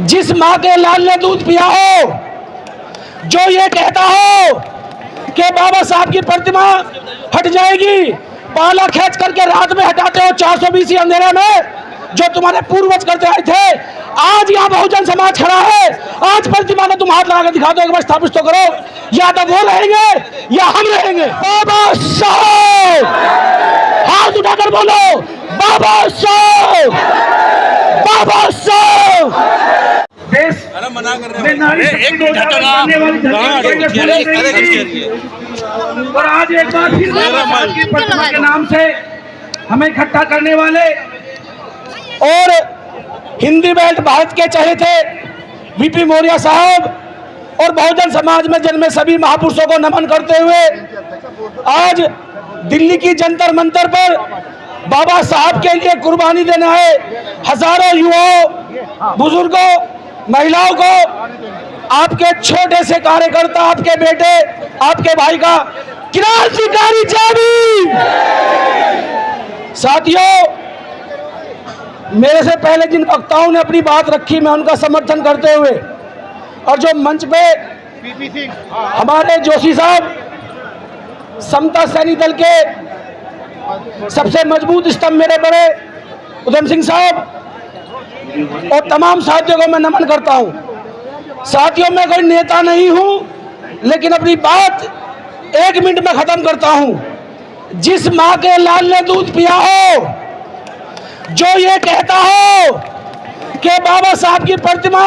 जिस माँ के लाल ने दूध पिया हो, जो ये कहता हो कि बाबा साहब की प्रतिमा हट जाएगी, पाला खींच करके रात में हटाते हो 420 अंधेरे में, जो तुम्हारे पूर्वज करते आए थे। आज यहाँ बहुजन समाज खड़ा है, आज प्रतिमा को तुम हाथ लगा के दिखा दो, एक बार स्थापित तो करो। या तो वो रहेंगे या हम रहेंगे। बाबा साहब, हाथ उठाकर बोलो बाबा साहब, बाबा साहब। देश मना कर रहे हैं और आज एक बार फिर की प्रतिमा के नाम से हमें इकट्ठा करने वाले और हिंदी बेल्ट भारत के चहेते वीपी मौर्य साहब और बहुजन समाज में जन्मे सभी महापुरुषों को नमन करते हुए आज दिल्ली की जंतर मंतर पर बाबा साहब के लिए कुर्बानी देने आए हजारों युवाओं, बुजुर्गों, महिलाओं को आपके छोटे से कार्यकर्ता, आपके बेटे, आपके भाई का क्रांतिकारी चाबी। साथियों, मेरे से पहले जिन वक्ताओं ने अपनी बात रखी, मैं उनका समर्थन करते हुए, और जो मंच पे हमारे जोशी साहब, समता सैनिक दल के सबसे मजबूत स्तंभ मेरे बड़े उधम सिंह साहब और तमाम साथियों को मैं नमन करता हूं। साथियों, मैं कोई नेता नहीं हूं, लेकिन अपनी बात 1 मिनट में खत्म करता हूं। जिस माँ के लाल ने दूध पिया हो, जो ये कहता हो कि बाबा साहब की प्रतिमा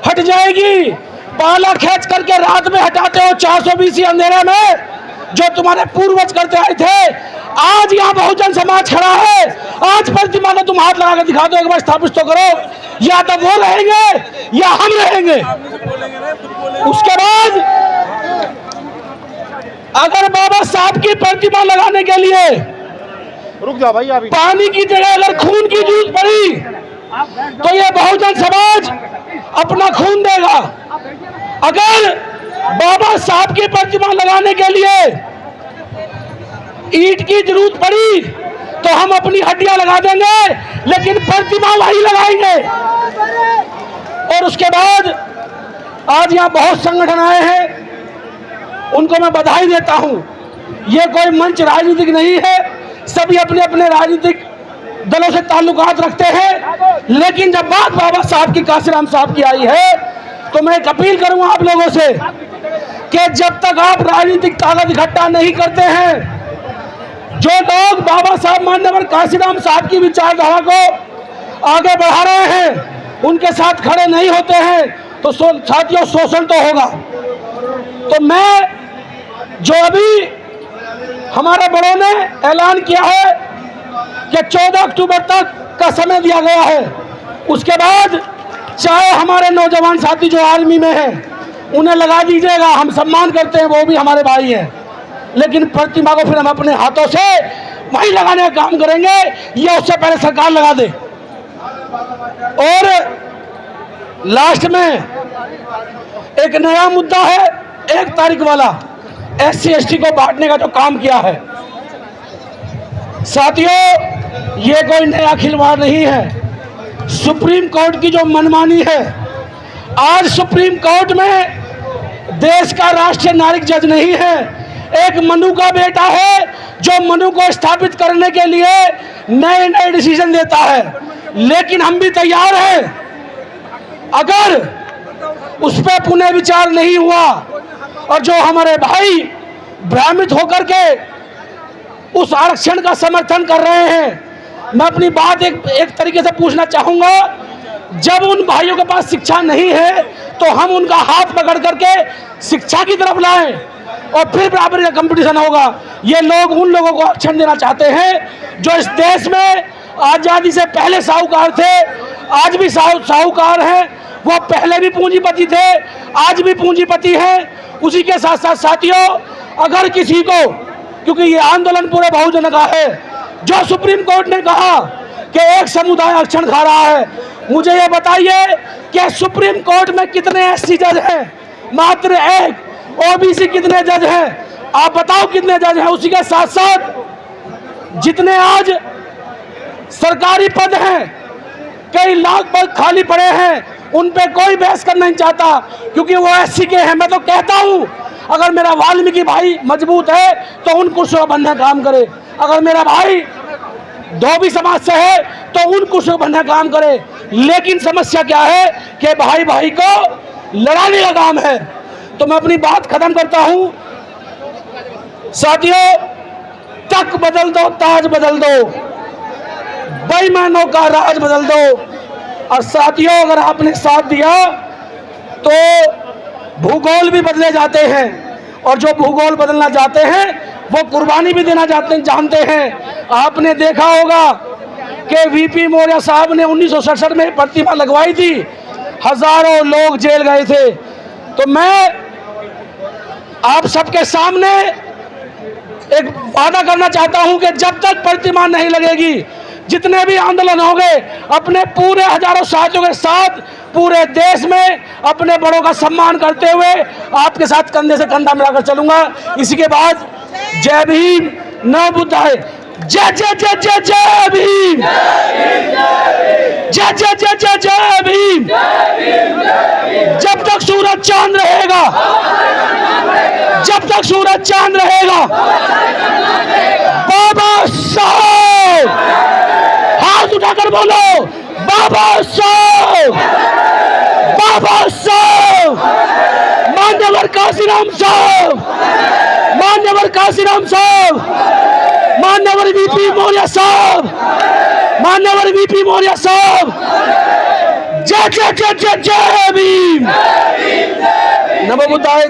हट जाएगी, पाला खींच करके रात में हटाते हो 420 अंधेरे में, जो तुम्हारे पूर्वज करते आए थे। आज यहाँ बहुजन समाज खड़ा है, आज प्रतिमा को तुम हाथ लगा के दिखा दो, एक बार स्थापित तो करो। या तो वो रहेंगे या हम रहेंगे। उसके बाद अगर बाबा साहब की प्रतिमा लगाने के लिए रुक जा भाई, अभी पानी की जगह अगर खून की जरूरत पड़ी, तो ये बहुजन समाज अपना खून देगा। अगर बाबा साहब की प्रतिमा लगाने के लिए ईंट की जरूरत पड़ी, तो हम अपनी हड्डियां लगा देंगे, लेकिन प्रतिमा वही लगाएंगे। और उसके बाद आज यहाँ बहुत संगठन आए हैं, उनको मैं बधाई देता हूँ। ये कोई मंच राजनीतिक नहीं है, सभी अपने अपने राजनीतिक दलों से ताल्लुकात रखते हैं, लेकिन जब बात बाबा साहब की, काशीराम साहब की आई है, तो मैं एक अपील करूंगा आप लोगों से कि जब तक आप राजनीतिक ताकत इकट्ठा नहीं करते हैं, जो लोग बाबा साहब माननीय काशीराम साहब की विचारधारा को आगे बढ़ा रहे हैं, उनके साथ खड़े नहीं होते हैं, तो साथियों शोषण तो होगा। तो मैं, जो अभी हमारे बड़ों ने ऐलान किया है कि 14 अक्टूबर तक का समय दिया गया है, उसके बाद चाहे हमारे नौजवान साथी जो आर्मी में हैं उन्हें लगा दीजिएगा, हम सम्मान करते हैं, वो भी हमारे भाई हैं, लेकिन प्रतिमा को फिर हम अपने हाथों से वहीं लगाने का काम करेंगे, ये उससे पहले सरकार लगा दे। और लास्ट में एक नया मुद्दा है, 1 तारीख वाला SC/ST को बांटने का जो काम किया है। साथियों, ये कोई नया खिलवाड़ नहीं है, सुप्रीम कोर्ट की जो मनमानी है। आज सुप्रीम कोर्ट में देश का राष्ट्रीय नागरिक जज नहीं है, एक मनु का बेटा है, जो मनु को स्थापित करने के लिए नए नए डिसीजन देता है। लेकिन हम भी तैयार हैं, अगर उस पर पुनः विचार नहीं हुआ और जो हमारे भाई भ्रमित होकर के उस आरक्षण का समर्थन कर रहे हैं, मैं अपनी बात एक तरीके से पूछना चाहूंगा। जब उन भाइयों के पास शिक्षा नहीं है, तो हम उनका हाथ पकड़ करके शिक्षा की तरफ लाएं और फिर बराबरी का कंपटीशन होगा। ये लोग उन लोगों को आरक्षण देना चाहते हैं जो इस देश में आज़ादी से पहले साहूकार थे, आज भी साहूकार हैं, वो पहले भी पूंजीपति थे, आज भी पूंजीपति हैं। उसी के साथ साथ साथियों, अगर किसी को, क्योंकि ये आंदोलन पूरे बहुजन का है, जो सुप्रीम कोर्ट ने कहा कि एक समुदाय आरक्षण खा रहा है, मुझे ये बताइए कि सुप्रीम कोर्ट में कितने SC जज हैं? मात्र 1। OBC कितने जज हैं? आप बताओ कितने जज हैं? उसी के साथ साथ जितने आज सरकारी पद हैं, कई लाख पद खाली पड़े हैं, उन पे कोई बहस करना नहीं चाहता, क्योंकि वो एससी के हैं। मैं तो कहता हूँ अगर मेरा वाल्मीकि भाई मजबूत है तो उन कुर्सियों बनना काम करे, अगर मेरा भाई धोबी समाज से है तो उन कुर्सियों बनना काम करे। लेकिन समस्या क्या है कि भाई भाई को लड़ाने का काम है। तो मैं अपनी बात खत्म करता हूँ। साथियों, तक बदल दो, ताज बदल दो, बेईमानों का राज बदल दो। और साथियों, अगर आपने साथ दिया तो भूगोल भी बदले जाते हैं, और जो भूगोल बदलना चाहते हैं वो कुर्बानी भी देना जानते हैं। आपने देखा होगा कि वीपी मौर्य साहब ने 1967 में प्रतिमा लगवाई थी, हजारों लोग जेल गए थे। तो मैं आप सबके सामने एक वादा करना चाहता हूं कि जब तक प्रतिमा नहीं लगेगी, जितने भी आंदोलन होंगे, अपने पूरे हजारों साथियों के साथ पूरे देश में अपने बड़ों का सम्मान करते हुए आपके साथ कंधे से कंधा मिलाकर चलूंगा। इसी के बाद जय भीम, नमो बुद्धाय, जय जय जय जय जय भीम, जय जय जय जय जय भीम। जब तक सूरज चांद रहेगा, जब तक सूरज चांद रहेगा, बाबा साहब, हाथ उठाकर बोलो बाबा साहब, बाबा साहब, मान्यवर काशीराम साहब, मान्यवर काशीराम साहब, मान्यवर वीपी मौर्य साहब, मान्यवर वीपी मौर्य साहब, जय जय जय जय जय भीम, नमो बुद्धाय।